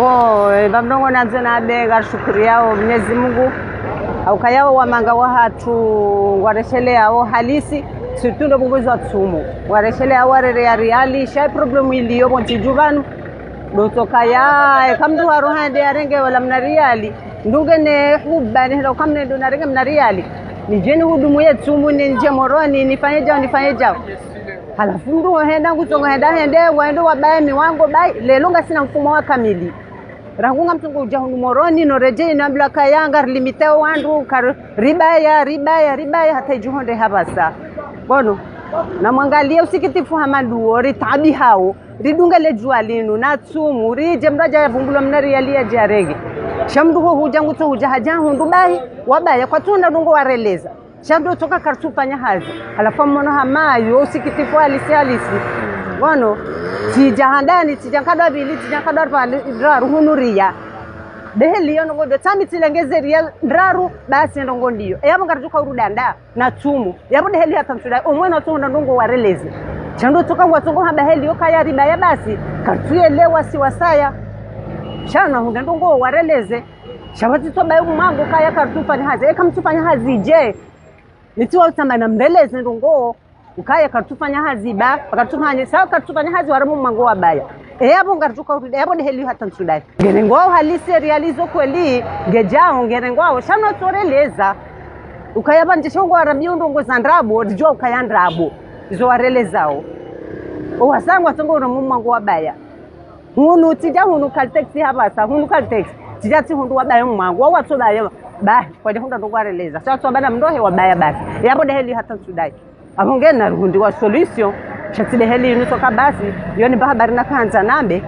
Bamdongo nanze na bega shukuri yao Mwenyezi Mungu au kayao wamanga wa hatu wareshele yao halisi situndo bunguzo wa tsumu wareshele yao warere ya reali shay problemu iliyo bonti juvanu dotoka ya kamdu waruhande ya renge wala mna reali ndunge ne hubani hilo kamne ndo na renge mna reali nijeni hudumu ya tsumu ni nje moroni nifanye jao halafu ndo henda ngutongo henda waendo wabaye miwango bai lelonga sina mfumo wa kamili rangunga mtungu ujahunu moroni no reje ina blaka yanga limiteo wandu ribaya hata ijuhonde habasa bono na mwangalia usikitifu hamaduo ritabi hao ridunga le jua linu na tsumu rije mraja ya vungulo mnari yalia jarege shamdugo hujangu to hujahaja hundu bai wabaya kwa tuna dungo wareleza shamdu toka kartupanya hazi halafu mmono hamayo usikitifu halisi bono tijahandani tijankadwa bili tijankadwa draru hunuria beheli yono ngodo tami tilengezeria draru basi ndongo ndiyo yabo ngatuka urudanda na tumu yabo deheli atamsuda omwena to ndongo wareleze chando toka watongo haba heli yokaya riba ya basi katuelewa si wasaya shana hunda ndongo wareleze shabati to bayo mango kaya kartufanya hazi ekamtufanya hazi je nitiwa utamana mbeleze ndongo ukaya kartufanya haziba kartufanya sawa kartufanya hazi waramu mango wabaya yabo ngartuka uride yabo deheli hatamsuda ngerengo halisi realizo kweli ngejao ngerengo shana toreleza ukayabanje shongo arabio ndongo zandrabo dijwa ukayandrabo izo warelezao owasangu atongo no mumango wabaya hunu tija hunu kalteksi habasa hunu kalteksi tija ti hundu wabaya mumango watsoda ba kwa hunda ndo wareleza sasa bana mndohe wabaya basi yabo deheli hata sudai abongena rundi wa solution chatile heli nutoka basi yoni bahabari na kanza nambe